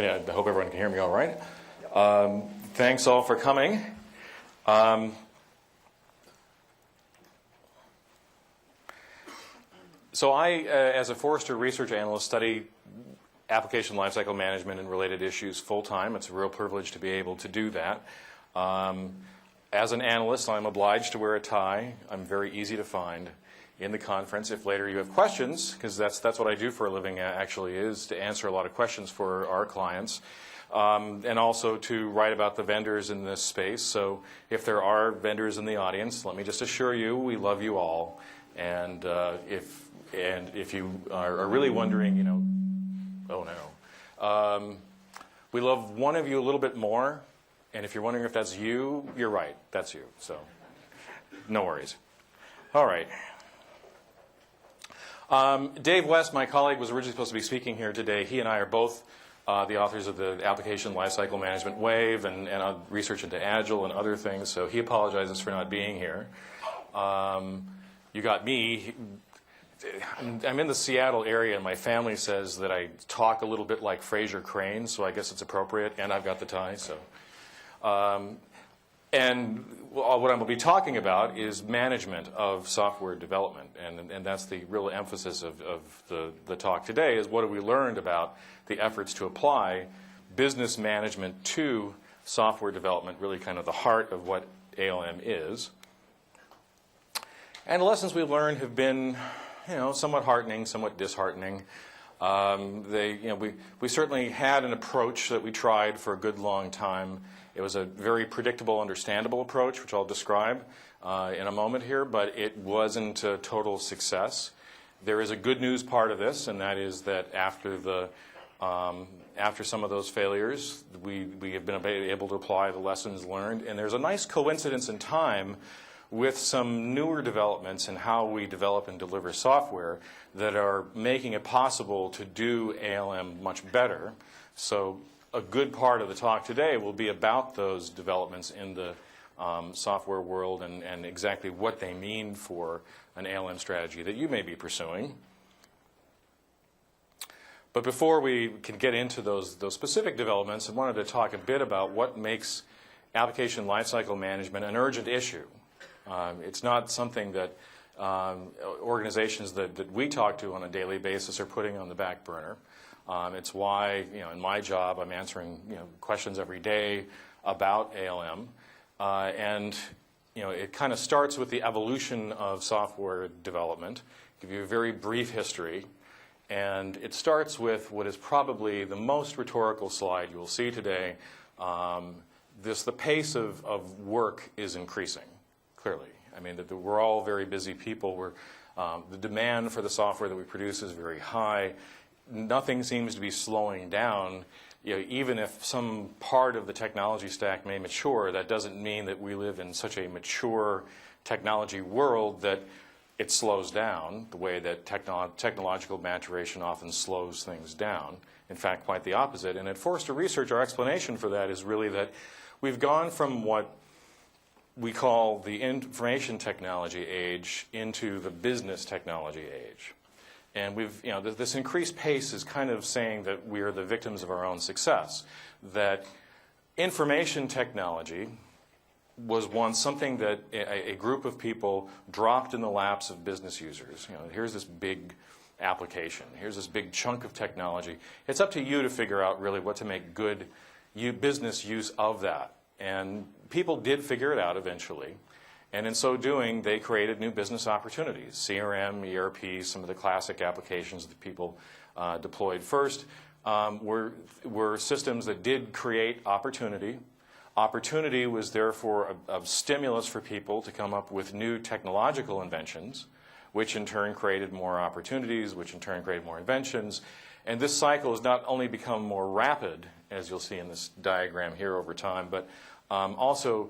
I hope everyone can hear me all right. Thanks all for coming. So I, as a Forrester research analyst, study application lifecycle management and related issues full-time. It's a real privilege to be able to do that. As an analyst, I'm obliged to wear a tie. I'm very easy to find in the conference. If later you have questions, because that's what I do for a living actually, is to answer a lot of questions for our clients. And also to write about the vendors in this space. So if there are vendors in the audience, let me just assure you, we love you all. And if you are really wondering, oh no, we love one of you a little bit more. And if you're wondering if that's you, you're right, that's you. So no worries. All right. Dave West, my colleague, was originally supposed to be speaking here today. He and I are both the authors of the Application Lifecycle Management Wave and research into Agile and other things, so he apologizes for not being here. You got me. I'm in the Seattle area, and my family says that I talk a little bit like Fraser Crane, so I guess it's appropriate, and I've got the tie. So, and what I'm going to be talking about is management of software development, and that's the real emphasis of the talk today, is what have we learned about the efforts to apply business management to software development, really kind of the heart of what ALM is. And the lessons we've learned have been, somewhat heartening, somewhat disheartening. We certainly had an approach that we tried for a good long time. It was a very predictable, understandable approach, which I'll describe in a moment here, but it wasn't a total success. There is a good news part of this, and that is that after some of those failures, we have been able to apply the lessons learned. And there's a nice coincidence in time with some newer developments in how we develop and deliver software that are making it possible to do ALM much better. So a good part of the talk today will be about those developments in the software world and exactly what they mean for an ALM strategy that you may be pursuing. But before we can get into those specific developments, I wanted to talk a bit about what makes application lifecycle management an urgent issue. It's not something that organizations that we talk to on a daily basis are putting on the back burner. It's why, in my job, I'm answering questions every day about ALM. It kind of starts with the evolution of software development. I'll give you a very brief history. And it starts with what is probably the most rhetorical slide you will see today. The pace of work is increasing, clearly. I mean, we're all very busy people. The demand for the software that we produce is very high. Nothing seems to be slowing down. Even if some part of the technology stack may mature, that doesn't mean that we live in such a mature technology world that it slows down the way that technological maturation often slows things down. In fact, quite the opposite. And at Forrester Research, our explanation for that is really that we've gone from what we call the information technology age into the business technology age. And this increased pace is kind of saying that we are the victims of our own success. That information technology was once something that a group of people dropped in the laps of business users. Here's this big application. Here's this big chunk of technology. It's up to you to figure out really what to make good business use of that. And people did figure it out eventually. And in so doing, they created new business opportunities. CRM, ERP, some of the classic applications that people deployed first were systems that did create opportunity. Opportunity was therefore a stimulus for people to come up with new technological inventions, which in turn created more opportunities, which in turn created more inventions. And this cycle has not only become more rapid, as you'll see in this diagram here over time, but also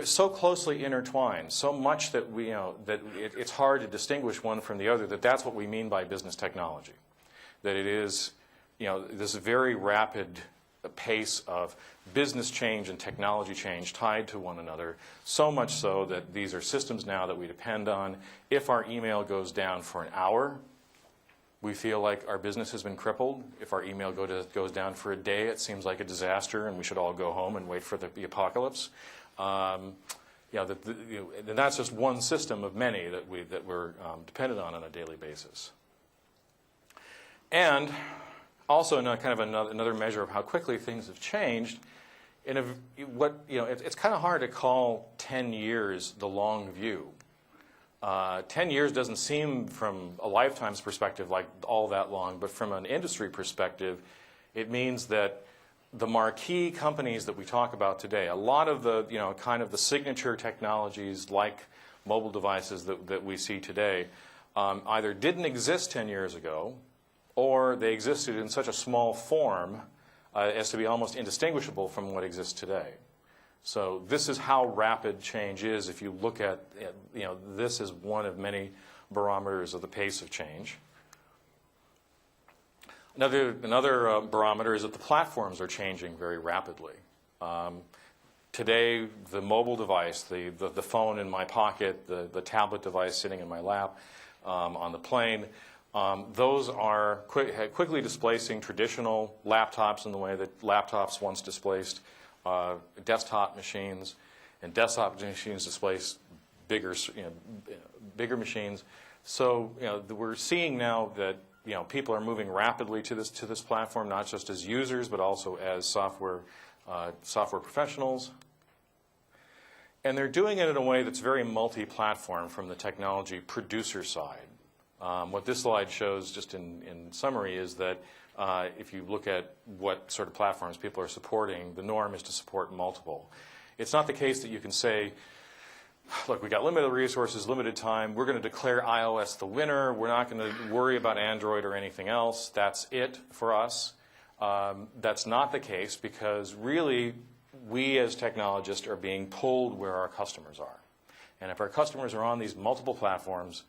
so closely intertwined, so much that it's hard to distinguish one from the other, that's what we mean by business technology. That it is this very rapid pace of business change and technology change tied to one another, so much so that these are systems now that we depend on. If our email goes down for an hour, We feel like our business has been crippled. If our email goes down for a day, it seems like a disaster, and we should all go home and wait for the apocalypse. And that's just one system of many that we're dependent on a daily basis. And also, another measure of how quickly things have changed. It's kind of hard to call 10 years the long view. 10 years doesn't seem, from a lifetime's perspective, like all that long, but from an industry perspective, it means that the marquee companies that we talk about today, a lot of the the signature technologies like mobile devices that we see today, either didn't exist 10 years ago, or they existed in such a small form as to be almost indistinguishable from what exists today. So this is how rapid change is. If you look at, this is one of many barometers of the pace of change. Another barometer is that the platforms are changing very rapidly. Today, the mobile device, the phone in my pocket, the tablet device sitting in my lap, on the plane, those are quickly displacing traditional laptops in the way that laptops once displaced desktop machines, and desktop machines displace bigger machines. So we're seeing now that people are moving rapidly to this platform, not just as users, but also as software professionals. And they're doing it in a way that's very multi-platform from the technology producer side. What this slide shows, just in summary, is that if you look at what sort of platforms people are supporting, the norm is to support multiple. It's not the case that you can say, look, we got limited resources, limited time, we're going to declare iOS the winner, we're not going to worry about Android or anything else, that's it for us. That's not the case, because really we as technologists are being pulled where our customers are. And if our customers are on these multiple platforms,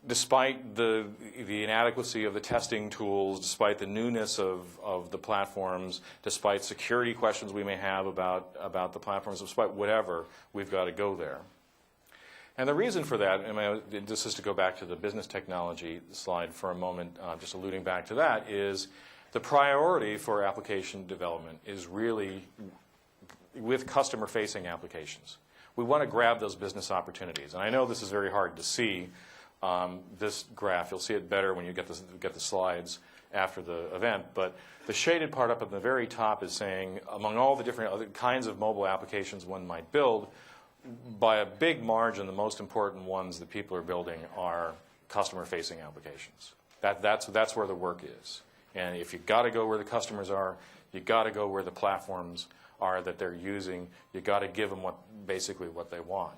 despite the inadequacy of the testing tools, despite the newness of the platforms, despite security questions we may have about the platforms, despite whatever, we've got to go there. And the reason for that, this is to go back to the business technology slide for a moment, just alluding back to that, is the priority for application development is really with customer-facing applications. We want to grab those business opportunities. And I know this is very hard to see. This graph, you'll see it better when you get the slides after the event, but the shaded part up at the very top is saying, among all the different other kinds of mobile applications one might build, by a big margin, the most important ones that people are building are customer-facing applications. That's where the work is. And if you've got to go where the customers are, you've got to go where the platforms are that they're using. You've got to give them basically what they want.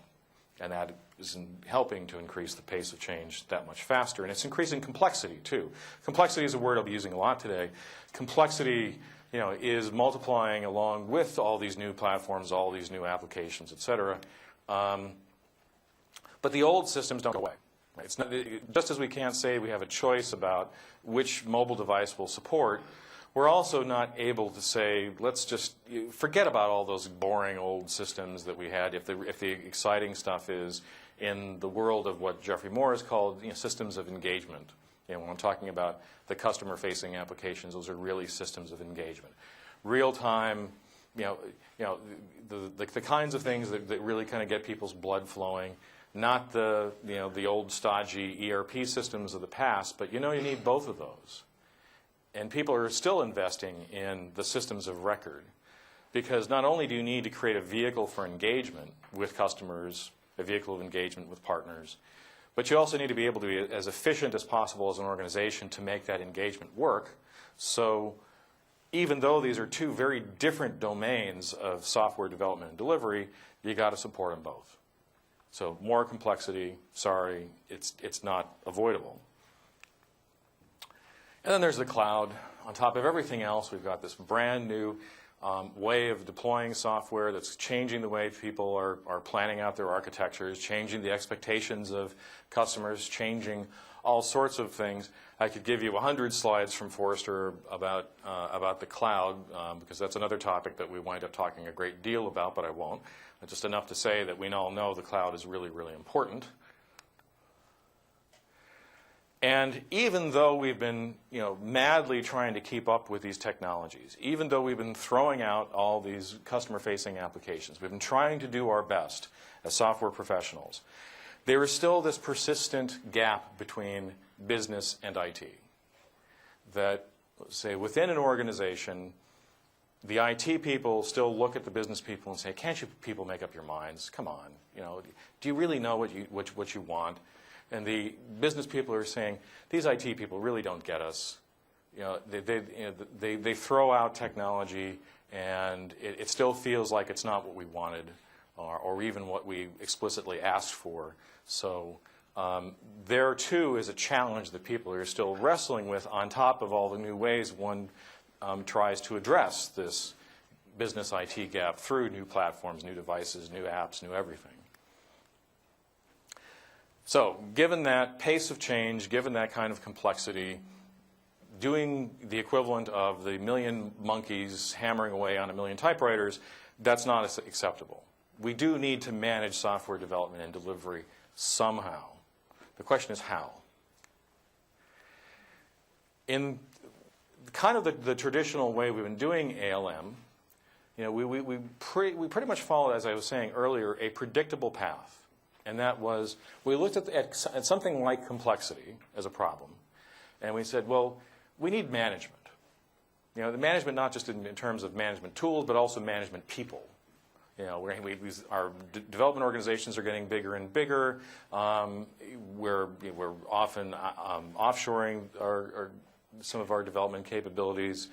And that is helping to increase the pace of change that much faster. And it's increasing complexity, too. Complexity is a word I'll be using a lot today. Complexity, is multiplying along with all these new platforms, all these new applications, et cetera. But the old systems don't go away. It's not, just as we can't say we have a choice about which mobile device we'll support, we're also not able to say, let's just forget about all those boring old systems that we had if the exciting stuff is in the world of what Geoffrey Moore has called systems of engagement. When I'm talking about the customer-facing applications, those are really systems of engagement. Real-time, the kinds of things that really kind of get people's blood flowing, not the old stodgy ERP systems of the past, but you need both of those. And people are still investing in the systems of record, because not only do you need to create a vehicle for engagement with customers, a vehicle of engagement with partners, but you also need to be able to be as efficient as possible as an organization to make that engagement work. So even though these are two very different domains of software development and delivery, you got to support them both. So more complexity, sorry, it's not avoidable. And then there's the cloud. On top of everything else, we've got this brand new way of deploying software that's changing the way people are planning out their architectures, changing the expectations of customers, changing all sorts of things. I could give you 100 slides from Forrester about the cloud, because that's another topic that we wind up talking a great deal about, but I won't. Just enough to say that we all know the cloud is really, really important. And even though we've been, madly trying to keep up with these technologies, even though we've been throwing out all these customer-facing applications, we've been trying to do our best as software professionals, there is still this persistent gap between business and IT. That, say, within an organization, the IT people still look at the business people and say, "Can't you people make up your minds? Come on, do you really know what you want?" And the business people are saying, "These IT people really don't get us. They throw out technology, and it still feels like it's not what we wanted, or even what we explicitly asked for." So there too is a challenge that people are still wrestling with, on top of all the new ways one tries to address this business IT gap through new platforms, new devices, new apps, new everything. So given that pace of change, given that kind of complexity, doing the equivalent of the million monkeys hammering away on a million typewriters, that's not acceptable. We do need to manage software development and delivery somehow. The question is how. In kind of the traditional way we've been doing ALM, we pretty much followed, as I was saying earlier, a predictable path. And that was, we looked at something like complexity as a problem, and we said, well, we need management. The management not just in terms of management tools, but also management people. Our development organizations are getting bigger and bigger. We're often offshoring some of our development capabilities.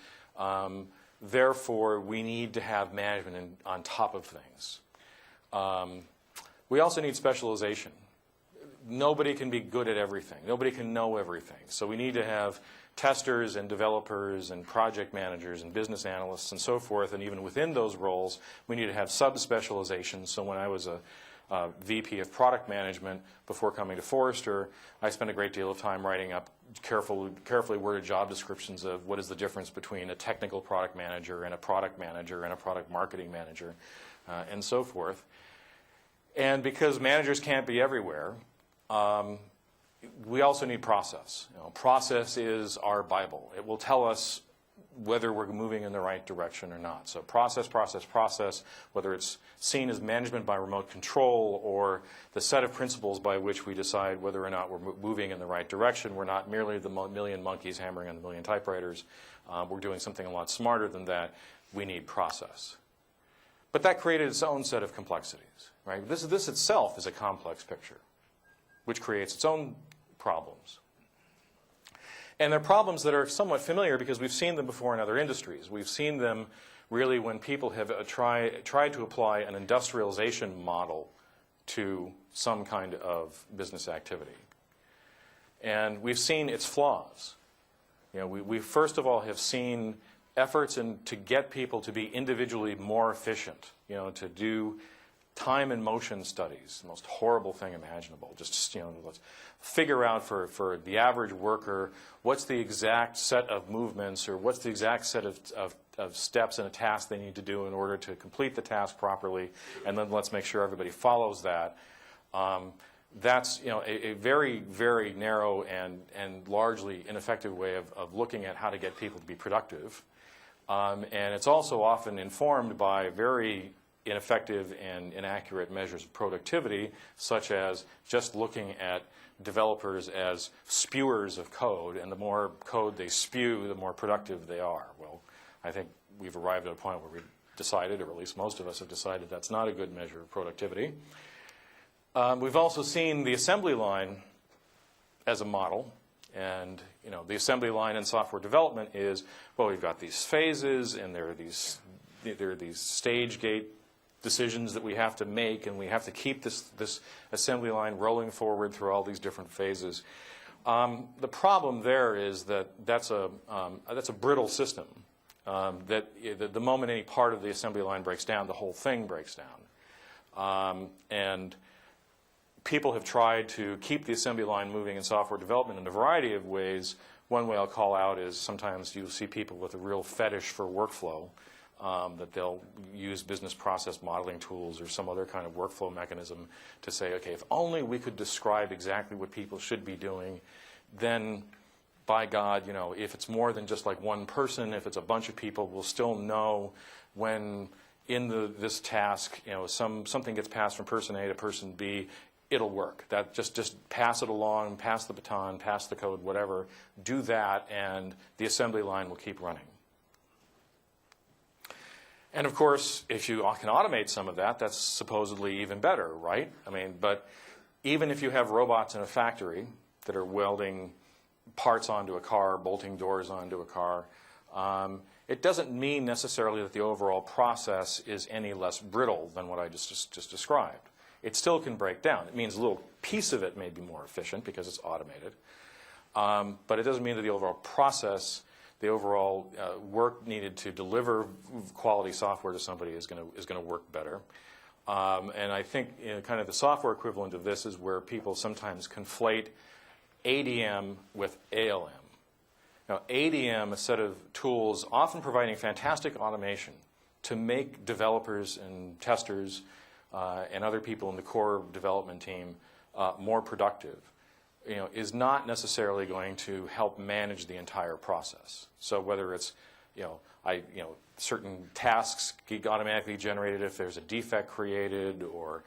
Therefore, we need to have management on top of things. We also need specialization. Nobody can be good at everything. Nobody can know everything. So we need to have testers and developers and project managers and business analysts and so forth. And even within those roles, we need to have sub-specializations. So when I was a VP of product management before coming to Forrester, I spent a great deal of time writing up carefully worded job descriptions of what is the difference between a technical product manager and a product marketing manager, and so forth. And because managers can't be everywhere, we also need process. Process is our Bible. It will tell us whether we're moving in the right direction or not. So process, whether it's seen as management by remote control or the set of principles by which we decide whether or not we're moving in the right direction. We're not merely the million monkeys hammering on the million typewriters. We're doing something a lot smarter than that. We need process. But that created its own set of complexities, right? This itself is a complex picture, which creates its own problems. And they're problems that are somewhat familiar because we've seen them before in other industries. We've seen them really when people have tried to apply an industrialization model to some kind of business activity. And we've seen its flaws. We first of all have seen efforts to get people to be individually more efficient, to do time and motion studies, the most horrible thing imaginable. Just, let's figure out for the average worker what's the exact set of movements or what's the exact set of steps in a task they need to do in order to complete the task properly, and then let's make sure everybody follows that. That's a very, very narrow and largely ineffective way of looking at how to get people to be productive. And it's also often informed by very ineffective and inaccurate measures of productivity, such as just looking at developers as spewers of code, and the more code they spew, the more productive they are. Well, I think we've arrived at a point where we've decided, or at least most of us have decided, that's not a good measure of productivity. We've also seen the assembly line as a model. And the assembly line in software development is, well, we've got these phases, and there are these stage gate decisions that we have to make, and we have to keep this assembly line rolling forward through all these different phases. The problem there is that that's a brittle system. That the moment any part of the assembly line breaks down, the whole thing breaks down. And people have tried to keep the assembly line moving in software development in a variety of ways. One way I'll call out is sometimes you'll see people with a real fetish for workflow, that they'll use business process modeling tools or some other kind of workflow mechanism to say, okay, if only we could describe exactly what people should be doing, then by God, you know, if it's more than just like one person, if it's a bunch of people, we'll still know when in this task, you know, something gets passed from person A to person B, it'll work. That just pass it along, pass the baton, pass the code, whatever. Do that, and the assembly line will keep running. And of course, if you can automate some of that, that's supposedly even better, right? I mean, but even if you have robots in a factory that are welding parts onto a car, bolting doors onto a car, it doesn't mean necessarily that the overall process is any less brittle than what I just described. It still can break down. It means a little piece of it may be more efficient because it's automated. But it doesn't mean that the overall process, the overall work needed to deliver quality software to somebody is going to work better. And I think, you know, kind of the software equivalent of this is where people sometimes conflate ADM with ALM. Now, ADM, a set of tools often providing fantastic automation to make developers and testers and other people in the core development team more productive, you know, is not necessarily going to help manage the entire process. So whether it's, you know, certain tasks get automatically generated if there's a defect created, or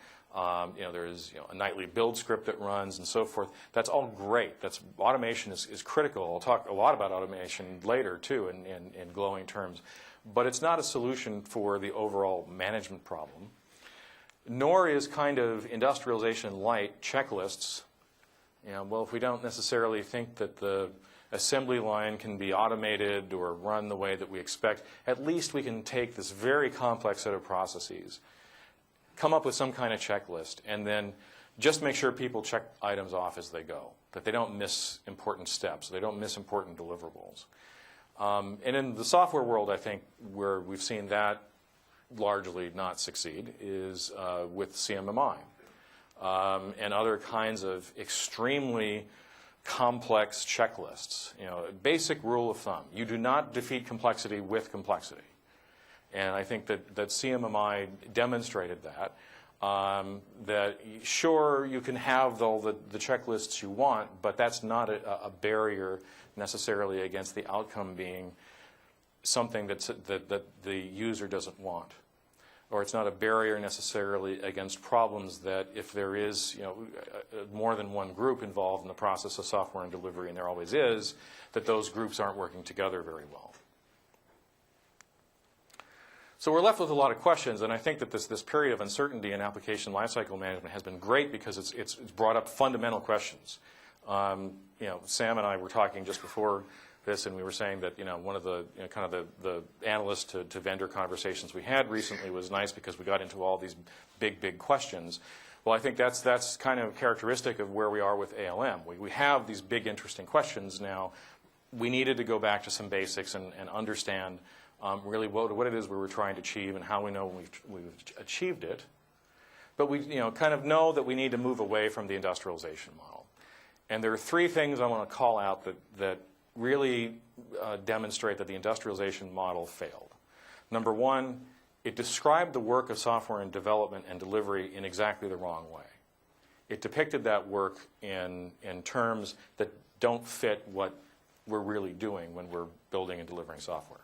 you know, there's, you know, a nightly build script that runs and so forth. That's all great. Automation is critical. I'll talk a lot about automation later too in glowing terms, but it's not a solution for the overall management problem. Nor is kind of industrialization light checklists. You know, well, if we don't necessarily think that the assembly line can be automated or run the way that we expect, at least we can take this very complex set of processes, come up with some kind of checklist, and then just make sure people check items off as they go, that they don't miss important steps, they don't miss important deliverables. And in the software world, I think where we've seen that largely not succeed is with CMMI and other kinds of extremely complex checklists. You know, basic rule of thumb: you do not defeat complexity with complexity. And I think that CMMI demonstrated that. That sure, you can have all the checklists you want, but that's not a barrier necessarily against the outcome being something that the user doesn't want. Or it's not a barrier necessarily against problems that if there is, you know, more than one group involved in the process of software and delivery, and there always is, that those groups aren't working together very well. So we're left with a lot of questions, and I think that this period of uncertainty in application lifecycle management has been great because it's brought up fundamental questions. You know, Sam and I were talking just before this, and we were saying that, you know, one of the, you know, kind of the analyst to vendor conversations we had recently was nice because we got into all these big questions. Well, I think that's kind of characteristic of where we are with ALM. We have these big interesting questions now. We needed to go back to some basics and understand really what it is we were trying to achieve and how we know we've achieved it. But we, you know, kind of know that we need to move away from the industrialization model. And there are three things I want to call out that really demonstrate that the industrialization model failed. Number one, it described the work of software and development and delivery in exactly the wrong way. It depicted that work in terms that don't fit what we're really doing when we're building and delivering software.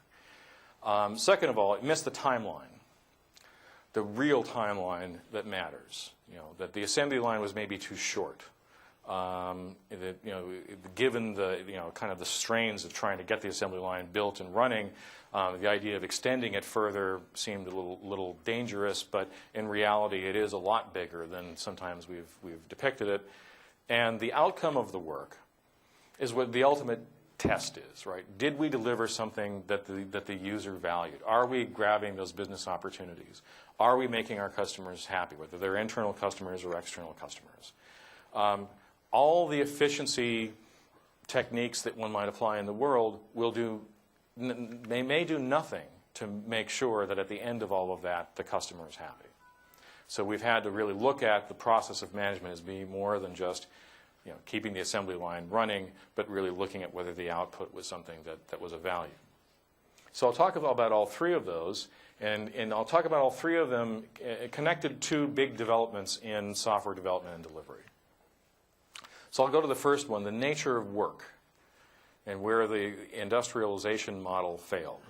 Second of all, it missed the timeline, the real timeline that matters. You know, that the assembly line was maybe too short. That, you know, given the, you know, kind of the strains of trying to get the assembly line built and running, the idea of extending it further seemed a little dangerous. But in reality, it is a lot bigger than sometimes we've depicted it. And the outcome of the work is what the ultimate test is, right? Did we deliver something that the user valued? Are we grabbing those business opportunities? Are we making our customers happy, whether they're internal customers or external customers? All the efficiency techniques that one might apply in the world they may do nothing to make sure that at the end of all of that, the customer is happy. So we've had to really look at the process of management as being more than just, you know, keeping the assembly line running, but really looking at whether the output was something that was of value. So I'll talk about all three of those, and I'll talk about all three of them connected to big developments in software development and delivery. So I'll go to the first one, the nature of work, and where the industrialization model failed.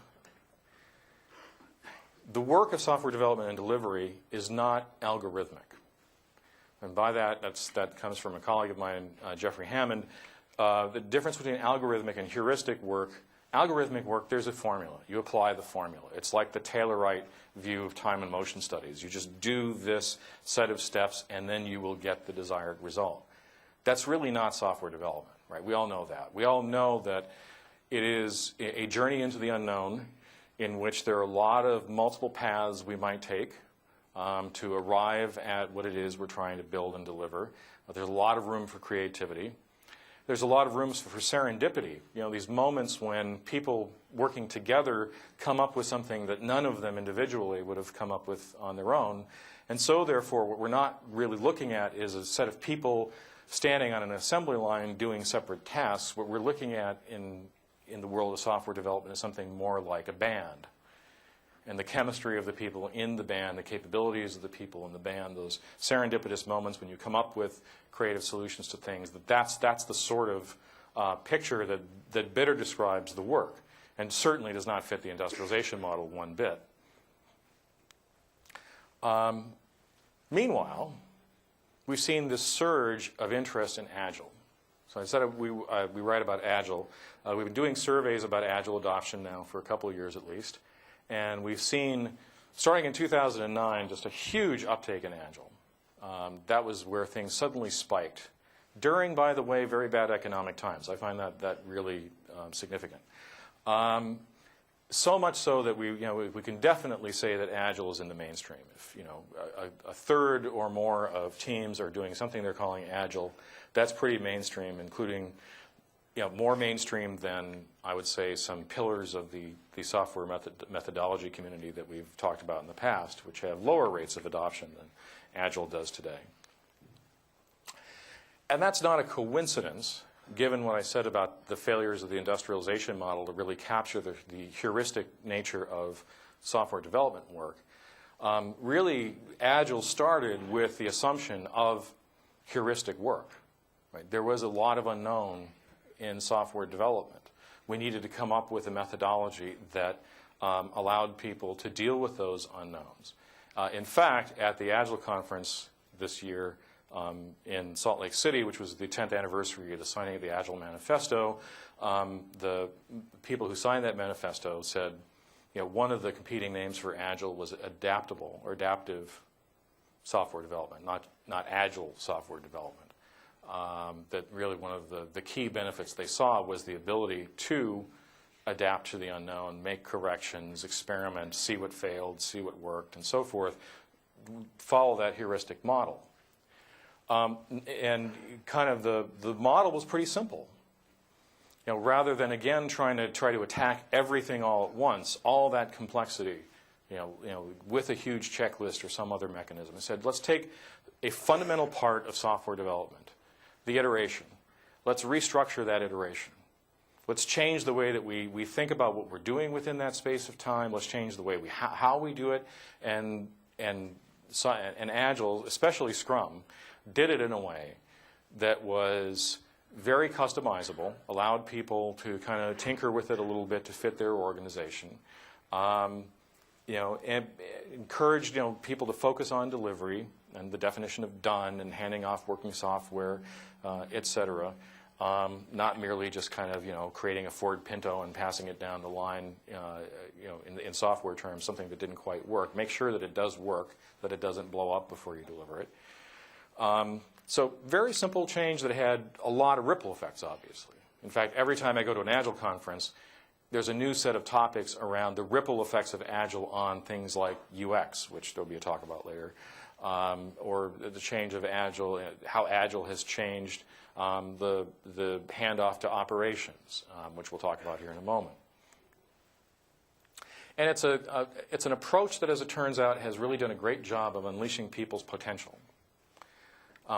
The work of software development and delivery is not algorithmic. And by that, that comes from a colleague of mine, Jeffrey Hammond. The difference between algorithmic and heuristic work, algorithmic work, there's a formula. You apply the formula. It's like the Taylorite view of time and motion studies. You just do this set of steps, and then you will get the desired result. That's really not software development, right? We all know that. We all know that it is a journey into the unknown in which there are a lot of multiple paths we might take to arrive at what it is we're trying to build and deliver. There's a lot of room for creativity. There's a lot of room for serendipity. You know, these moments when people working together come up with something that none of them individually would have come up with on their own. And so, therefore, what we're not really looking at is a set of people standing on an assembly line doing separate tasks. What we're looking at in the world of software development is something more like a band. And the chemistry of the people in the band, the capabilities of the people in the band, those serendipitous moments when you come up with creative solutions to things, that's the sort of picture that better describes the work, and certainly does not fit the industrialization model one bit. Meanwhile, we've seen this surge of interest in Agile. So I said we write about Agile. We've been doing surveys about Agile adoption now for a couple of years at least. And we've seen, starting in 2009, just a huge uptake in Agile. That was where things suddenly spiked. During, by the way, very bad economic times. I find that really significant. So much so that we can definitely say that Agile is in the mainstream. If a third or more of teams are doing something they're calling Agile, that's pretty mainstream, including more mainstream than, I would say, some pillars of the software methodology community that we've talked about in the past, which have lower rates of adoption than Agile does today. And that's not a coincidence, given what I said about the failures of the industrialization model to really capture the heuristic nature of software development work. Really, Agile started with the assumption of heuristic work. Right? There was a lot of unknown in software development. We needed to come up with a methodology that allowed people to deal with those unknowns. In fact, at the Agile conference this year in Salt Lake City, which was the 10th anniversary of the signing of the Agile Manifesto, the people who signed that manifesto said, one of the competing names for Agile was adaptable or adaptive software development, not Agile software development. That really one of the key benefits they saw was the ability to adapt to the unknown, make corrections, experiment, see what failed, see what worked, and so forth, follow that heuristic model. And kind of the model was pretty simple. Rather than, again, try to attack everything all at once, all that complexity, with a huge checklist or some other mechanism. I said, let's take a fundamental part of software development, the iteration. Let's restructure that iteration. Let's change the way that we think about what we're doing within that space of time. Let's change the way how we do it. And Agile, especially Scrum, did it in a way that was very customizable, allowed people to kind of tinker with it a little bit to fit their organization. And encouraged people to focus on delivery and the definition of done and handing off working software, et cetera. Not merely just kind of creating a Ford Pinto and passing it down the line, in software terms, something that didn't quite work. Make sure that it does work, that it doesn't blow up before you deliver it. So very simple change that had a lot of ripple effects, obviously. In fact, every time I go to an Agile conference, there's a new set of topics around the ripple effects of Agile on things like UX, which there'll be a talk about later, or the change of Agile, how Agile has changed the handoff to operations, which we'll talk about here in a moment. And it's an approach that, as it turns out, has really done a great job of unleashing people's potential.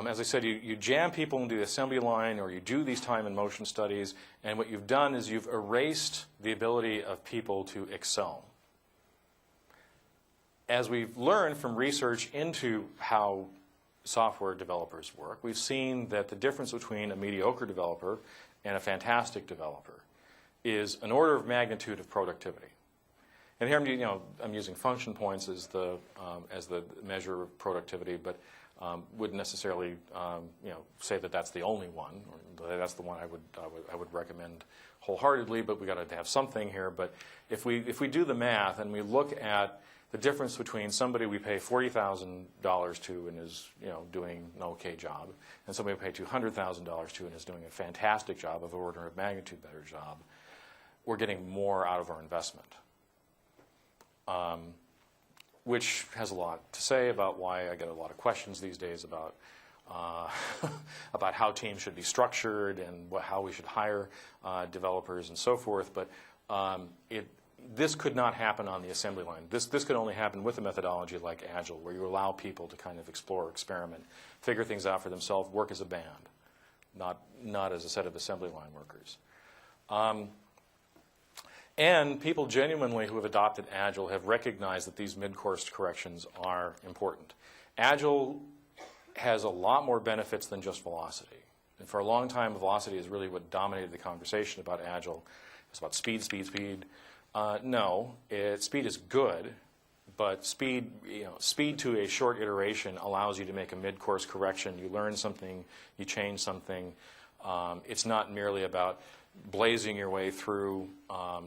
As I said, you jam people into the assembly line, or you do these time and motion studies, and what you've done is you've erased the ability of people to excel. As we've learned from research into how software developers work, we've seen that the difference between a mediocre developer and a fantastic developer is an order of magnitude of productivity. And here I'm using function points as the measure of productivity, but wouldn't necessarily say that that's the only one, or that's the one I would recommend wholeheartedly. But we got to have something here. But if we do the math and we look at the difference between somebody we pay $40,000 to and is doing an okay job, and somebody we pay $200,000 to and is doing a fantastic job, of order of magnitude better job, we're getting more out of our investment. Which has a lot to say about why I get a lot of questions these days about about how teams should be structured and how we should hire developers and so forth. But this could not happen on the assembly line. This could only happen with a methodology like Agile, where you allow people to kind of explore, experiment, figure things out for themselves, work as a band, not as a set of assembly line workers. And people genuinely who have adopted Agile have recognized that these mid-course corrections are important. Agile has a lot more benefits than just velocity. And for a long time, velocity is really what dominated the conversation about Agile. It's about speed, speed, speed. No, speed is good, but speed to a short iteration allows you to make a mid-course correction. You learn something, you change something. It's not merely about blazing your way through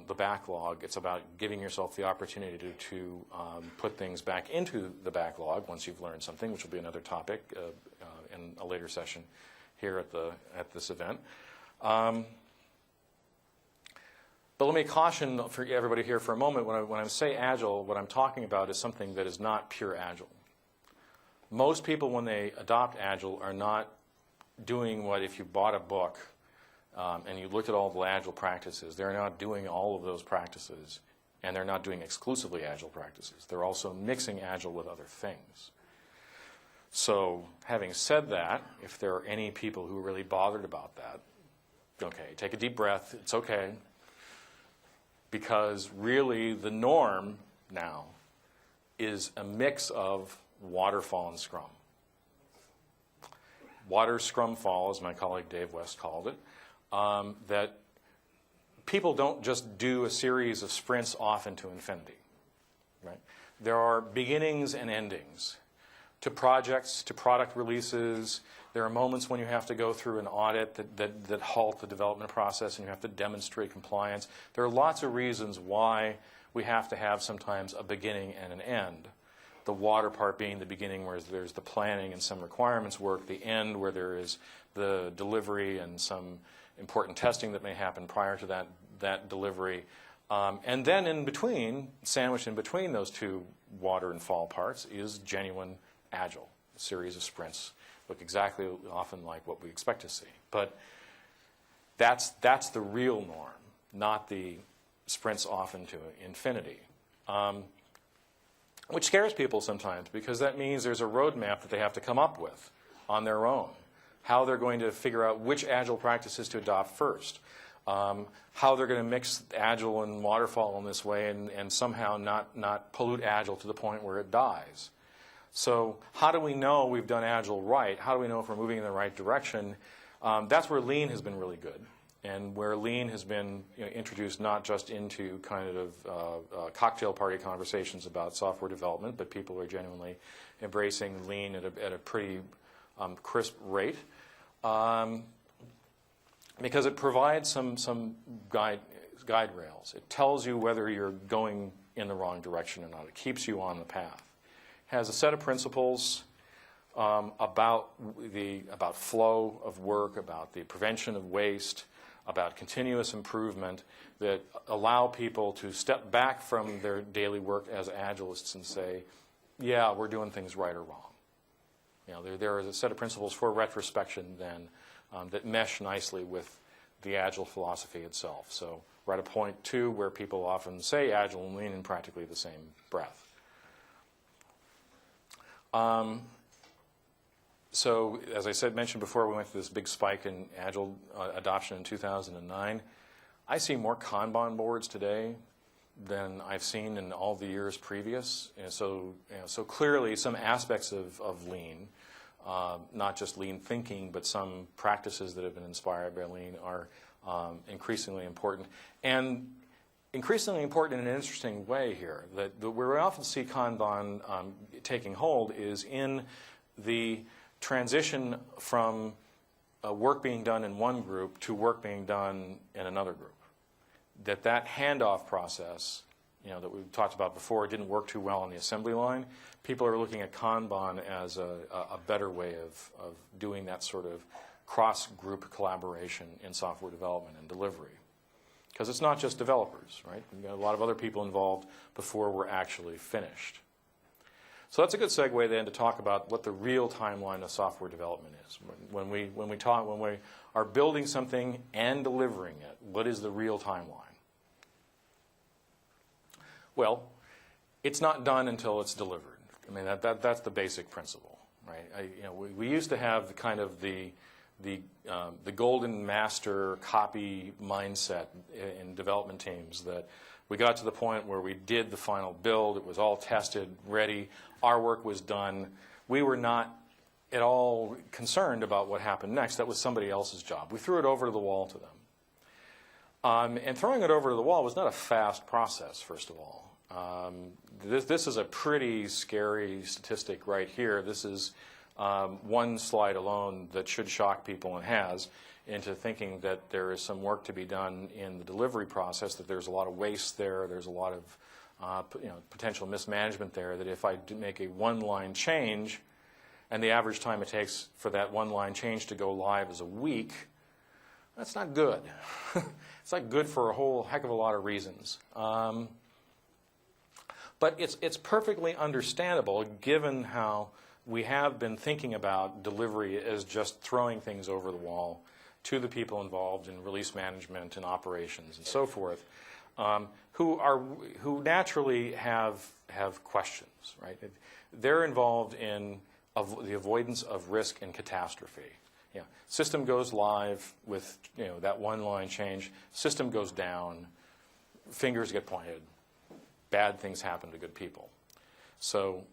the backlog. It's about giving yourself the opportunity to put things back into the backlog once you've learned something, which will be another topic in a later session here at this event. But let me caution for everybody here for a moment. When I say Agile, what I'm talking about is something that is not pure Agile. Most people, when they adopt Agile, are not doing what if you bought a book and you looked at all the Agile practices, they're not doing all of those practices, and they're not doing exclusively Agile practices. They're also mixing Agile with other things. So having said that, if there are any people who are really bothered about that, okay, take a deep breath. It's okay. Because really the norm now is a mix of waterfall and scrum. Water scrum fall, as my colleague Dave West called it, that people don't just do a series of sprints off into infinity. Right? There are beginnings and endings to projects, to product releases. There are moments when you have to go through an audit that halt the development process and you have to demonstrate compliance. There are lots of reasons why we have to have sometimes a beginning and an end. The water part being the beginning where there's the planning and some requirements work, the end where there is the delivery and some important testing that may happen prior to that delivery. And then in between, sandwiched in between those two water and fall parts, is genuine Agile, a series of sprints. Look exactly often like what we expect to see. But that's the real norm, not the sprints off into infinity. Which scares people sometimes, because that means there's a roadmap that they have to come up with on their own. How they're going to figure out which Agile practices to adopt first. How they're going to mix Agile and waterfall in this way and somehow not pollute Agile to the point where it dies. So how do we know we've done Agile right? How do we know if we're moving in the right direction? That's where Lean has been really good, and where Lean has been introduced not just into kind of cocktail party conversations about software development, but people are genuinely embracing Lean at a pretty crisp rate, because it provides some guide rails. It tells you whether you're going in the wrong direction or not. It keeps you on the path. Has a set of principles about flow of work, about the prevention of waste, about continuous improvement that allow people to step back from their daily work as Agilists and say, yeah, we're doing things right or wrong. There is a set of principles for retrospection then that mesh nicely with the Agile philosophy itself. So we're at a point, too, where people often say Agile and Lean in practically the same breath. So, as I mentioned before, we went through this big spike in Agile adoption in 2009. I see more Kanban boards today than I've seen in all the years previous. And so clearly, some aspects of Lean not just lean thinking, but some practices that have been inspired by lean are increasingly important. And increasingly important in an interesting way here. Where we often see Kanban taking hold is in the transition from work being done in one group to work being done in another group. That handoff process, that we've talked about before, didn't work too well on the assembly line. People are looking at Kanban as a better way of doing that sort of cross-group collaboration in software development and delivery. Because it's not just developers, right? We've got a lot of other people involved before we're actually finished. So that's a good segue then to talk about what the real timeline of software development is. When we are building something and delivering it, what is the real timeline? Well, it's not done until it's delivered. I mean, that's the basic principle, right? We used to have the golden master copy mindset in development teams, that we got to the point where we did the final build, it was all tested, ready, our work was done. We were not at all concerned about what happened next. That was somebody else's job. We threw it over to the wall to them. And throwing it over to the wall was not a fast process, first of all. This is a pretty scary statistic right here. This is one slide alone that should shock people, and has, into thinking that there is some work to be done in the delivery process, that there's a lot of waste there, there's a lot of potential mismanagement there, that if I make a one-line change, and the average time it takes for that one-line change to go live is a week, that's not good. It's not good for a whole heck of a lot of reasons. But it's perfectly understandable, given how we have been thinking about delivery as just throwing things over the wall to the people involved in release management and operations and so forth, who naturally have questions, right? They're involved in the avoidance of risk and catastrophe. System goes live with that one line change. System goes down. Fingers get pointed. Bad things happen to good people. So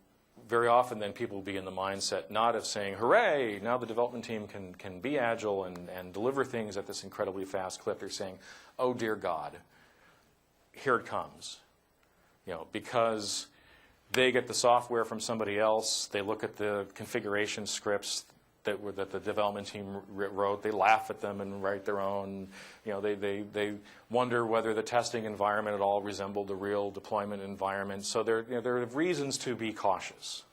very often then people will be in the mindset not of saying, hooray, now the development team can be agile and deliver things at this incredibly fast clip. They're saying, oh dear God, here it comes. Because they get the software from somebody else, they look at the configuration scripts that the development team wrote, they laugh at them and write their own. They wonder whether the testing environment at all resembled the real deployment environment. So there are reasons to be cautious.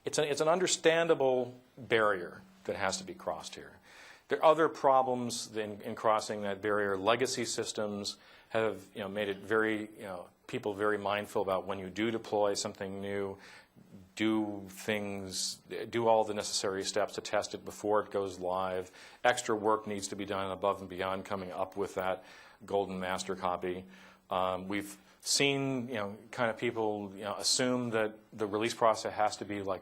It's an understandable barrier that has to be crossed here. There are other problems in crossing that barrier. Legacy systems have made it people very mindful about when you do deploy something new, do all the necessary steps to test it before it goes live. Extra work needs to be done above and beyond coming up with that golden master copy. We've seen kind of people assume that the release process has to be like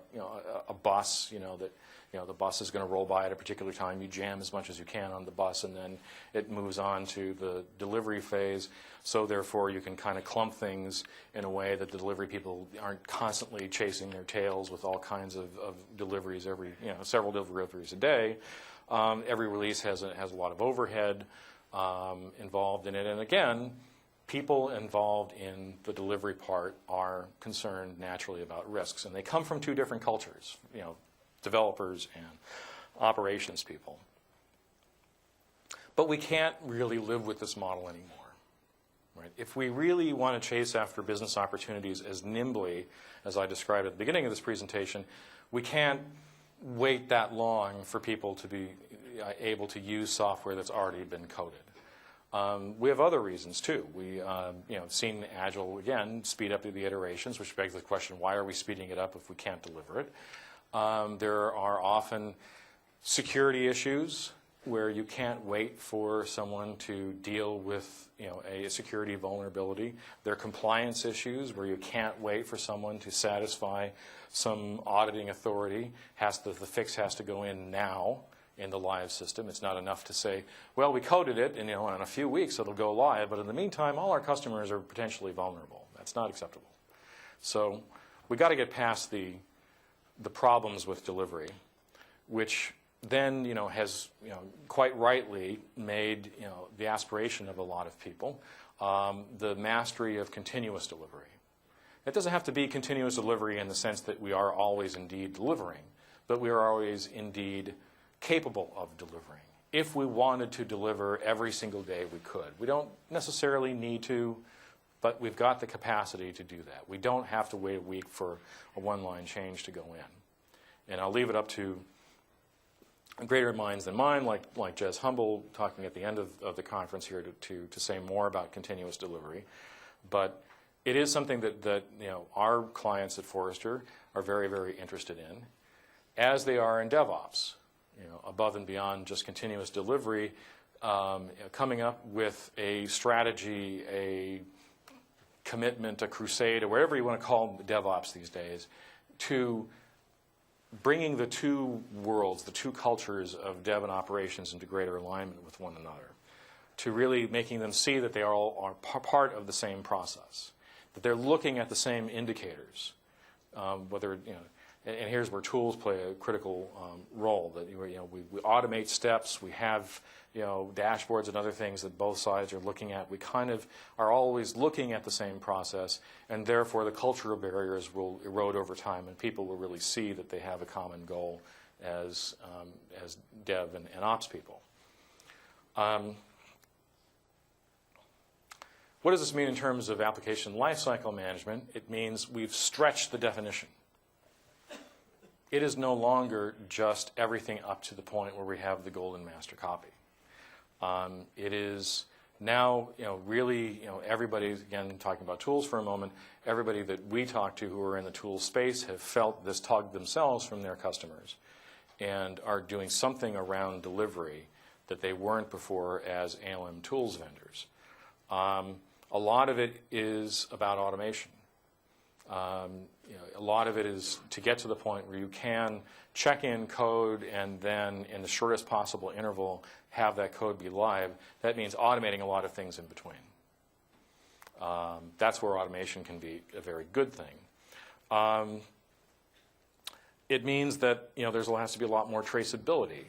a bus, that the bus is going to roll by at a particular time. You jam as much as you can on the bus, and then it moves on to the delivery phase. So therefore, you can kind of clump things in a way that the delivery people aren't constantly chasing their tails with all kinds of deliveries several deliveries a day. Every release has a lot of overhead involved in it. And again, people involved in the delivery part are concerned naturally about risks. And they come from two different cultures, developers and operations people. But we can't really live with this model anymore. Right? If we really want to chase after business opportunities as nimbly as I described at the beginning of this presentation, we can't wait that long for people to be able to use software that's already been coded. We have other reasons too. We seen Agile, again, speed up the iterations, which begs the question, why are we speeding it up if we can't deliver it? There are often security issues where you can't wait for someone to deal with a security vulnerability. There are compliance issues where you can't wait for someone to satisfy some auditing authority. The fix has to go in now in the live system. It's not enough to say, well, we coded it, and in a few weeks it'll go live, but in the meantime, all our customers are potentially vulnerable. That's not acceptable. So we got to get past the the problems with delivery, which then has quite rightly made the aspiration of a lot of people the mastery of continuous delivery. It doesn't have to be continuous delivery in the sense that we are always indeed delivering, but we are always indeed capable of delivering. If we wanted to deliver every single day, we could. We don't necessarily need to, but we've got the capacity to do that. We don't have to wait a week for a one-line change to go in. And I'll leave it up to greater minds than mine, like Jez Humble talking at the end of the conference here to say more about continuous delivery. But it is something that our clients at Forrester are very, very interested in, as they are in DevOps. Above and beyond just continuous delivery, coming up with a strategy, a commitment, a crusade, or whatever you want to call DevOps these days, to bringing the two worlds, the two cultures of dev and operations into greater alignment with one another, to really making them see that they all are part of the same process, that they're looking at the same indicators, whether and here's where tools play a critical role. That we automate steps, we have dashboards and other things that both sides are looking at. We kind of are always looking at the same process, and therefore the cultural barriers will erode over time, and people will really see that they have a common goal as dev and ops people. What does this mean in terms of application lifecycle management? It means we've stretched the definition. It is no longer just everything up to the point where we have the golden master copy. It is now, really, everybody, again, talking about tools for a moment, everybody that we talk to who are in the tool space have felt this tug themselves from their customers and are doing something around delivery that they weren't before as ALM tools vendors. A lot of it is about automation. A lot of it is to get to the point where you can check in code and then in the shortest possible interval have that code be live. That means automating a lot of things in between. That's where automation can be a very good thing. It means that there has to be a lot more traceability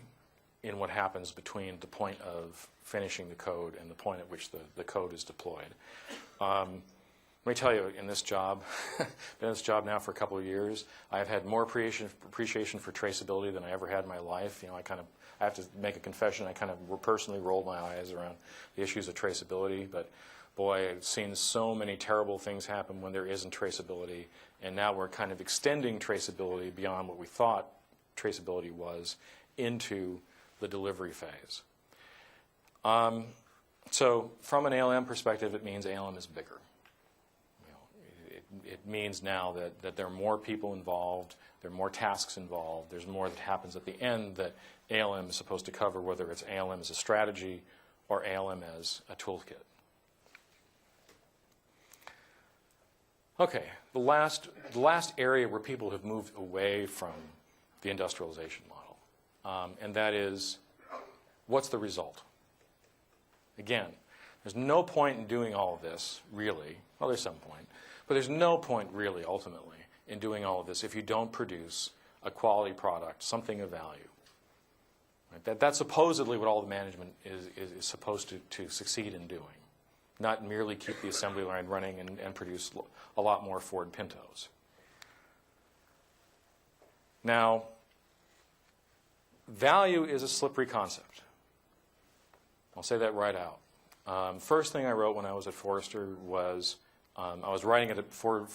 in what happens between the point of finishing the code and the point at which the code is deployed. Let me tell you, in this job, been in this job now for a couple of years, I've had more appreciation for traceability than I ever had in my life. I have to make a confession. I kind of personally rolled my eyes around the issues of traceability, but boy, I've seen so many terrible things happen when there isn't traceability, and now we're kind of extending traceability beyond what we thought traceability was into the delivery phase. So from an ALM perspective, it means ALM is bigger. It means now that there are more people involved, there are more tasks involved, there's more that happens at the end that ALM is supposed to cover, whether it's ALM as a strategy or ALM as a toolkit. Okay, the last area where people have moved away from the industrialization model, and that is, what's the result? Again, there's no point in doing all of this, really. Well, there's some point. But there's no point, really, ultimately, in doing all of this if you don't produce a quality product, something of value. Right? That's supposedly what all the management is supposed to succeed in doing, not merely keep the assembly line running and produce a lot more Ford Pintos. Now, value is a slippery concept. I'll say that right out. First thing I wrote when I was at Forrester was I was writing it for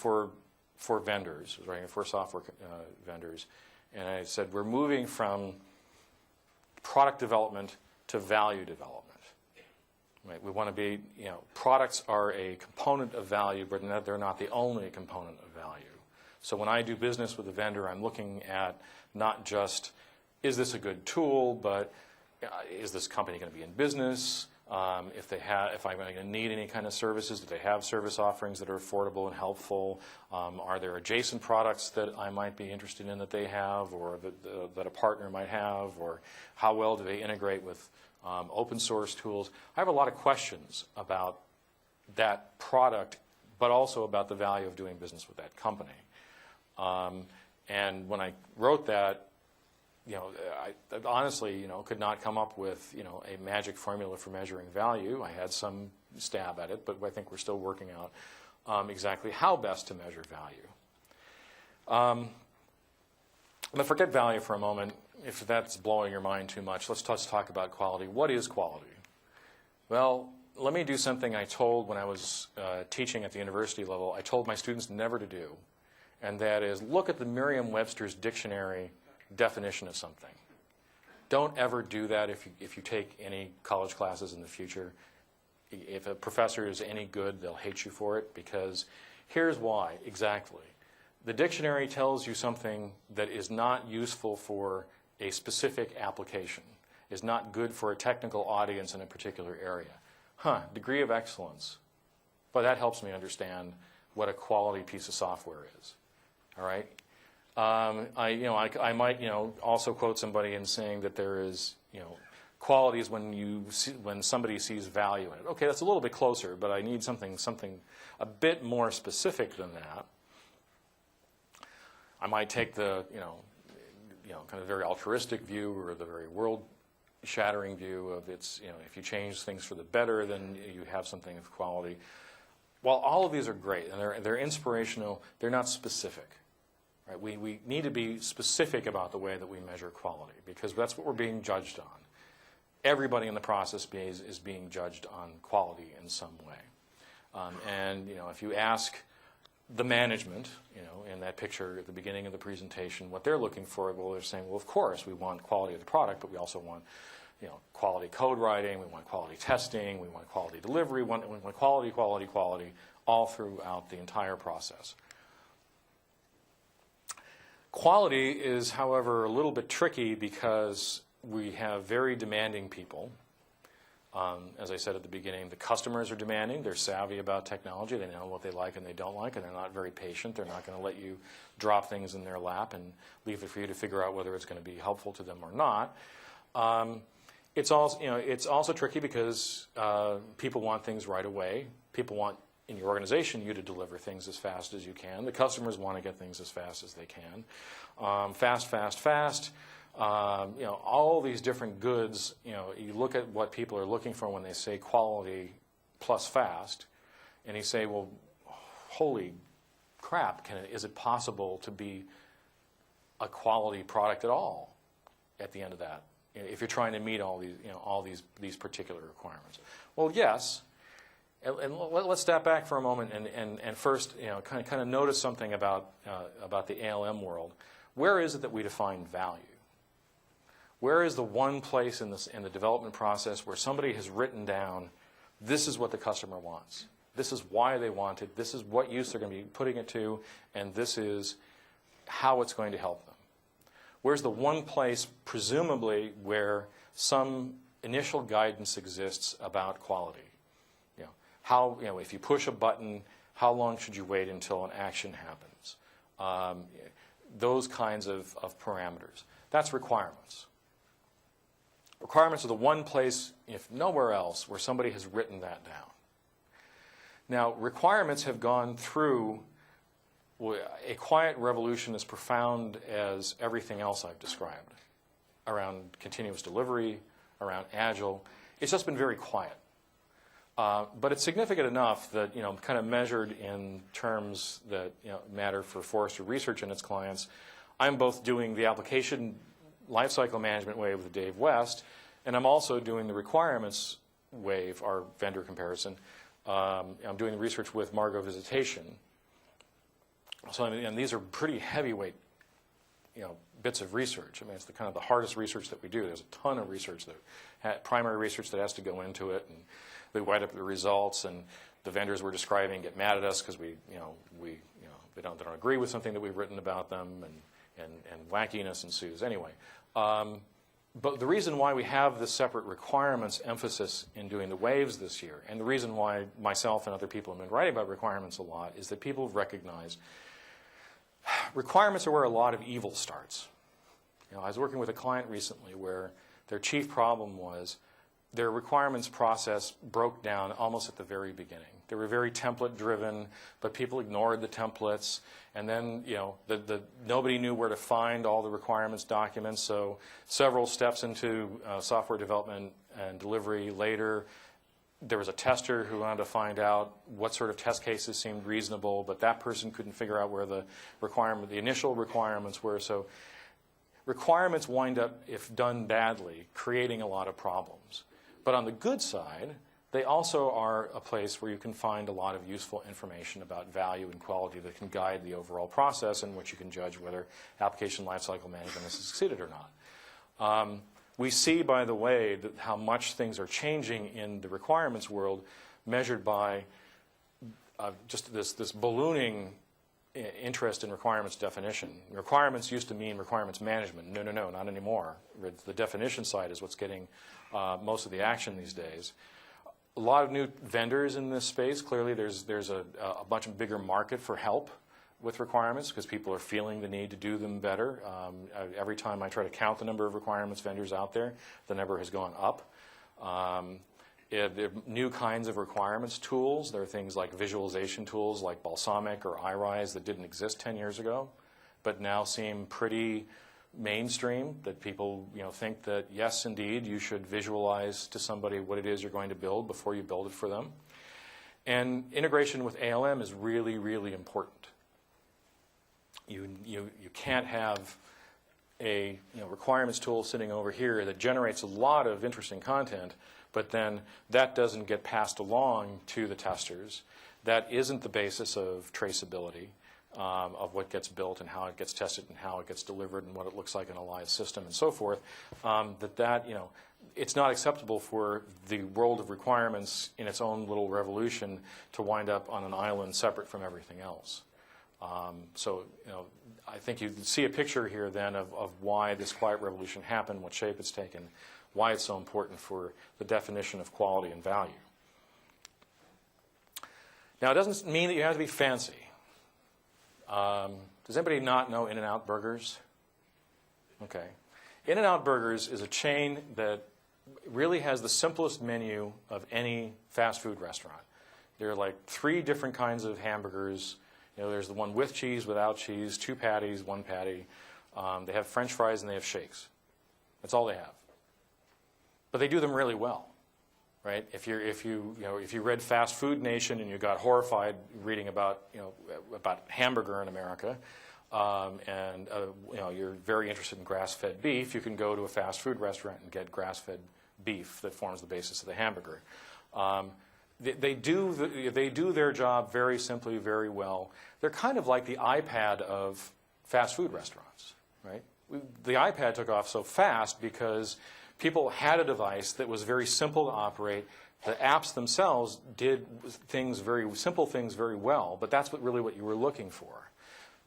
vendors. I was writing it for software vendors. And I said, we're moving from product development to value development. Right? We want to be, products are a component of value, but they're not the only component of value. So when I do business with a vendor, I'm looking at not just, is this a good tool, but is this company going to be in business? If I'm going to need any kind of services, do they have service offerings that are affordable and helpful? Are there adjacent products that I might be interested in that they have, or that a partner might have, or how well do they integrate with open source tools? I have a lot of questions about that product, but also about the value of doing business with that company. And when I wrote that, I honestly, could not come up with, a magic formula for measuring value. I had some stab at it, but I think we're still working out exactly how best to measure value. But forget value for a moment. If that's blowing your mind too much, let's talk about quality. What is quality? Well, let me do something I told when I was teaching at the university level. I told my students never to do, and that is look at the Merriam-Webster's dictionary definition of something. Don't ever do that if you take any college classes in the future. If a professor is any good, they'll hate you for it, because here's why exactly. The dictionary tells you something that is not useful for a specific application, is not good for a technical audience in a particular area. Degree of excellence. But that helps me understand what a quality piece of software is. All right? I might also quote somebody in saying that there is quality is when somebody sees value in it. Okay, that's a little bit closer, but I need something a bit more specific than that. I might take the kind of very altruistic view or the very world-shattering view of if you change things for the better, then you have something of quality. While all of these are great and they're inspirational, they're not specific. Right? We need to be specific about the way that we measure quality, because that's what we're being judged on. Everybody in the process is being judged on quality in some way. And if you ask the management, in that picture at the beginning of the presentation, what they're looking for, well, they're saying, well, of course, we want quality of the product, but we also want, quality code writing, we want quality testing, we want quality delivery, we want quality, quality, quality, all throughout the entire process. Quality is, however, a little bit tricky because we have very demanding people. As I said at the beginning, the customers are demanding. They're savvy about technology. They know what they like and they don't like, and they're not very patient. They're not going to let you drop things in their lap and leave it for you to figure out whether it's going to be helpful to them or not. It's also tricky because people want things right away. People want, in your organization, you to deliver things as fast as you can. The customers want to get things as fast as they can. Fast, fast, fast. All these different goods, you look at what people are looking for when they say quality plus fast, and you say, well, holy crap, is it possible to be a quality product at all at the end of that, if you're trying to meet all these particular requirements? Well, yes. And let's step back for a moment and first, kind of notice something about the ALM world. Where is it that we define value? Where is the one place in the development process where somebody has written down, this is what the customer wants, this is why they want it, this is what use they're going to be putting it to, and this is how it's going to help them? Where's the one place, presumably, where some initial guidance exists about quality? If you push a button, how long should you wait until an action happens? Those kinds of parameters. That's requirements. Requirements are the one place, if nowhere else, where somebody has written that down. Now, requirements have gone through a quiet revolution as profound as everything else I've described around continuous delivery, around Agile. It's just been very quiet. But it's significant enough that, kind of measured in terms that matter for Forrester Research and its clients, I'm both doing the application lifecycle management wave with Dave West, and I'm also doing the requirements wave, our vendor comparison. I'm doing the research with Margot Visitation. So, and these are pretty heavyweight, bits of research. It's the kind of the hardest research that we do. There's a ton of research primary research that has to go into it, and we write up the results, and the vendors we're describing get mad at us because they don't agree with something that we've written about them, and wackiness ensues. Anyway, but the reason why we have this separate requirements emphasis in doing the waves this year, and the reason why myself and other people have been writing about requirements a lot, is that people have recognized requirements are where a lot of evil starts. I was working with a client recently where their chief problem was their requirements process broke down almost at the very beginning. They were very template-driven, but people ignored the templates. And then, nobody knew where to find all the requirements documents. So several steps into software development and delivery later, there was a tester who wanted to find out what sort of test cases seemed reasonable, but that person couldn't figure out where the initial requirements were. So requirements wind up, if done badly, creating a lot of problems. But on the good side, they also are a place where you can find a lot of useful information about value and quality that can guide the overall process in which you can judge whether application lifecycle management has succeeded or not. We see, by the way, that how much things are changing in the requirements world measured by just this ballooning interest in requirements definition. Requirements used to mean requirements management. No, not anymore. The definition side is what's getting most of the action these days. A lot of new vendors in this space. Clearly, there's a much bigger market for help with requirements because people are feeling the need to do them better. Every time I try to count the number of requirements vendors out there, the number has gone up. There are new kinds of requirements tools. There are things like visualization tools like Balsamiq or iRise that didn't exist 10 years ago, but now seem pretty mainstream, that people think that, yes, indeed, you should visualize to somebody what it is you're going to build before you build it for them. And integration with ALM is really, really important. You can't have a requirements tool sitting over here that generates a lot of interesting content, but then that doesn't get passed along to the testers. That isn't the basis of traceability of what gets built and how it gets tested and how it gets delivered and what it looks like in a live system and so forth. It's not acceptable for the world of requirements in its own little revolution to wind up on an island separate from everything else. I think you can see a picture here then of why this quiet revolution happened, what shape it's taken, why it's so important for the definition of quality and value. Now, it doesn't mean that you have to be fancy. Does anybody not know In-N-Out Burgers? Okay. In-N-Out Burgers is a chain that really has the simplest menu of any fast food restaurant. There are like 3 different kinds of hamburgers. There's the one with cheese, without cheese, 2 patties, 1 patty. They have French fries and they have shakes. That's all they have. But they do them really well, right? If you read Fast Food Nation and you got horrified reading about hamburger in America, and you're very interested in grass-fed beef, you can go to a fast food restaurant and get grass-fed beef that forms the basis of the hamburger. They do their job very simply, very well. They're kind of like the iPad of fast food restaurants, right? The iPad took off so fast because people had a device that was very simple to operate. The apps themselves did simple things very well, but that's really what you were looking for.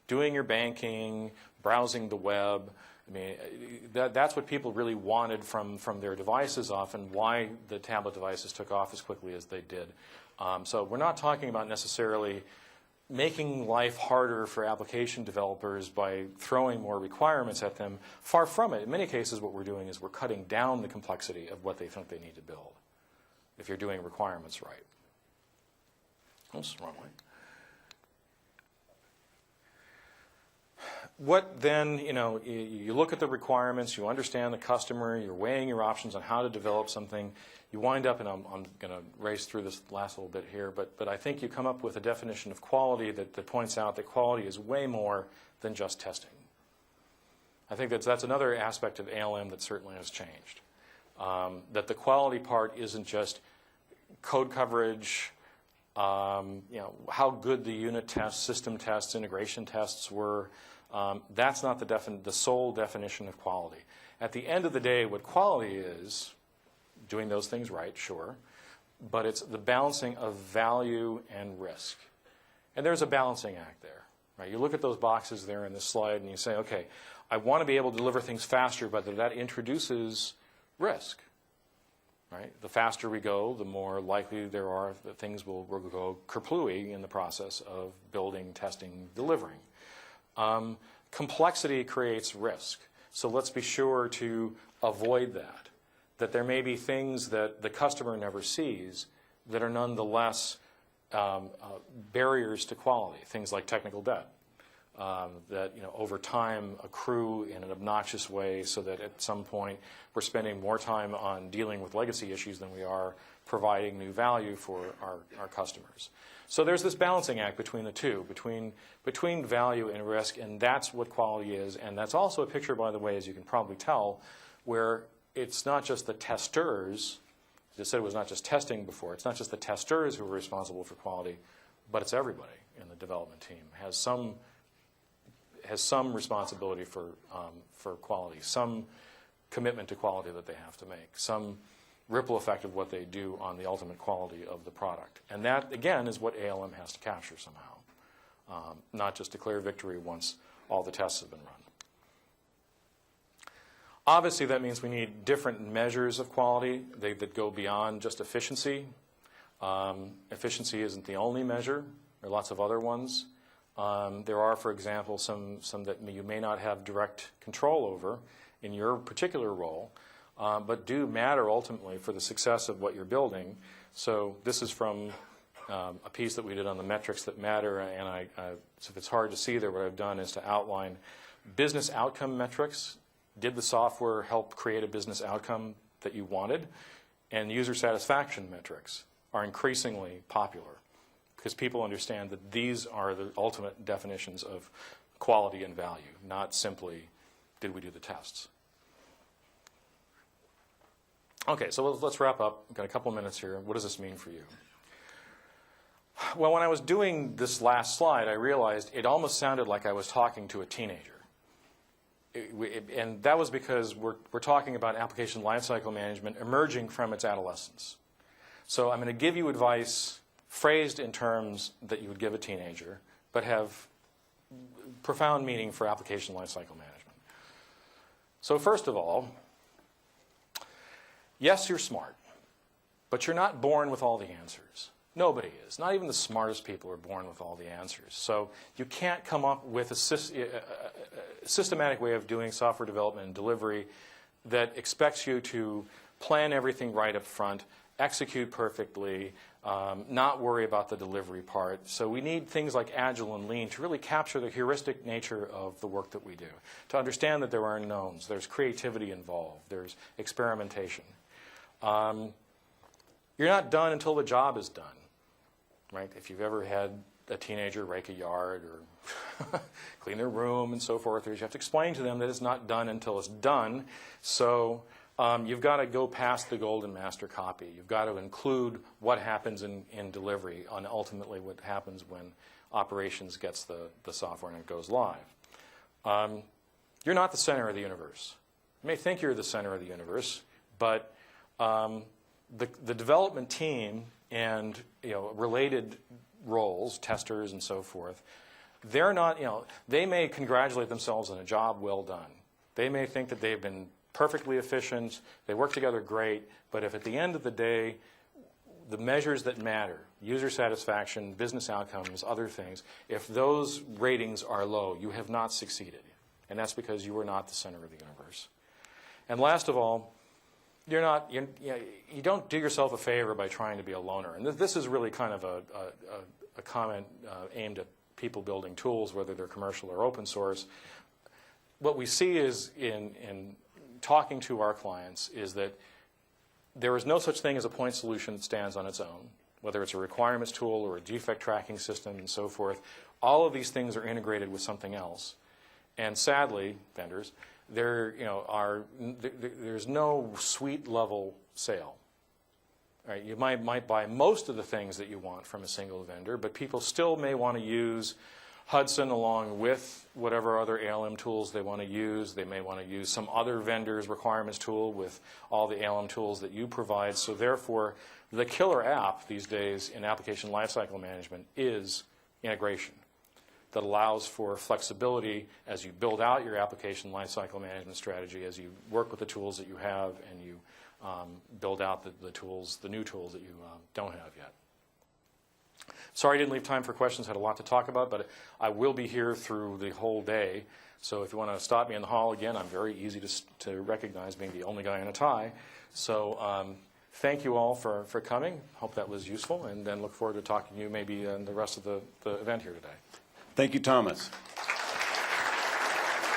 Doing your banking, browsing the web. I mean, that's what people really wanted from their devices often, why the tablet devices took off as quickly as they did. So we're not talking about necessarily making life harder for application developers by throwing more requirements at them. Far from it. In many cases, what we're doing is we're cutting down the complexity of what they think they need to build if you're doing requirements right. Oops, wrong way. What then, you look at the requirements, you understand the customer, you're weighing your options on how to develop something. You wind up, and I'm going to race through this last little bit here, but I think you come up with a definition of quality that points out that quality is way more than just testing. I think that's another aspect of ALM that certainly has changed. That the quality part isn't just code coverage, how good the unit tests, system tests, integration tests were. That's not the sole definition of quality. At the end of the day, what quality is, doing those things right, sure, but it's the balancing of value and risk. And there's a balancing act there. Right? You look at those boxes there in this slide and you say, okay, I want to be able to deliver things faster, but that introduces risk. Right? The faster we go, the more likely there are that things will go kerplooey in the process of building, testing, delivering. Complexity creates risk. So let's be sure to avoid that. That there may be things that the customer never sees that are nonetheless barriers to quality, things like technical debt, that over time accrue in an obnoxious way, so that at some point we're spending more time on dealing with legacy issues than we are providing new value for our customers. So there's this balancing act between the two, between value and risk, and that's what quality is. And that's also a picture, by the way, as you can probably tell, where it's not just the testers. As I said, it was not just testing before. It's not just the testers who are responsible for quality, but it's everybody in the development team has some responsibility for quality, some commitment to quality that they have to make, some ripple effect of what they do on the ultimate quality of the product. And that, again, is what ALM has to capture somehow, not just declare victory once all the tests have been run. Obviously, that means we need different measures of quality that go beyond just efficiency. Efficiency isn't the only measure. There are lots of other ones. There are, for example, some that you may not have direct control over in your particular role, but do matter ultimately for the success of what you're building. So this is from a piece that we did on the metrics that matter, and so if it's hard to see there, what I've done is to outline business outcome metrics. Did the software help create a business outcome that you wanted? And user satisfaction metrics are increasingly popular because people understand that these are the ultimate definitions of quality and value, not simply did we do the tests. Okay, so let's wrap up. We've got a couple minutes here. What does this mean for you? Well, when I was doing this last slide, I realized it almost sounded like I was talking to a teenager. And that was because we're talking about application lifecycle management emerging from its adolescence. So I'm going to give you advice phrased in terms that you would give a teenager, but have profound meaning for application lifecycle management. So first of all, yes, you're smart, but you're not born with all the answers. Nobody is. Not even the smartest people are born with all the answers. So you can't come up with a systematic way of doing software development and delivery that expects you to plan everything right up front, execute perfectly, not worry about the delivery part. So we need things like Agile and Lean to really capture the heuristic nature of the work that we do, to understand that there are unknowns, there's creativity involved, there's experimentation. You're not done until the job is done. Right? If you've ever had a teenager rake a yard or clean their room and so forth, you have to explain to them that it's not done until it's done. So you've got to go past the golden master copy. You've got to include what happens in delivery and ultimately what happens when operations gets the software and it goes live. You're not the center of the universe. You may think you're the center of the universe, but the development team and related roles, testers and so forth, they're not, they may congratulate themselves on a job well done. They may think that they've been perfectly efficient, they work together great, but if at the end of the day, the measures that matter, user satisfaction, business outcomes, other things, if those ratings are low, you have not succeeded. And that's because you are not the center of the universe. And last of all, you don't do yourself a favor by trying to be a loner. And this is really kind of a comment aimed at people building tools, whether they're commercial or open source. What we see is in talking to our clients is that there is no such thing as a point solution that stands on its own, whether it's a requirements tool or a defect tracking system and so forth. All of these things are integrated with something else. And sadly, vendors, there's no suite level sale. Right? You might buy most of the things that you want from a single vendor, but people still may want to use Hudson along with whatever other ALM tools they want to use. They may want to use some other vendor's requirements tool with all the ALM tools that you provide. So therefore, the killer app these days in application lifecycle management is integration that allows for flexibility as you build out your application lifecycle management strategy, as you work with the tools that you have, and you build out the new tools that you don't have yet. Sorry I didn't leave time for questions. I had a lot to talk about, but I will be here through the whole day. So if you want to stop me in the hall again, I'm very easy to recognize being the only guy in a tie. So Thank you all for coming. Hope that was useful, and then look forward to talking to you maybe in the rest of the event here today. Thank you, Thomas.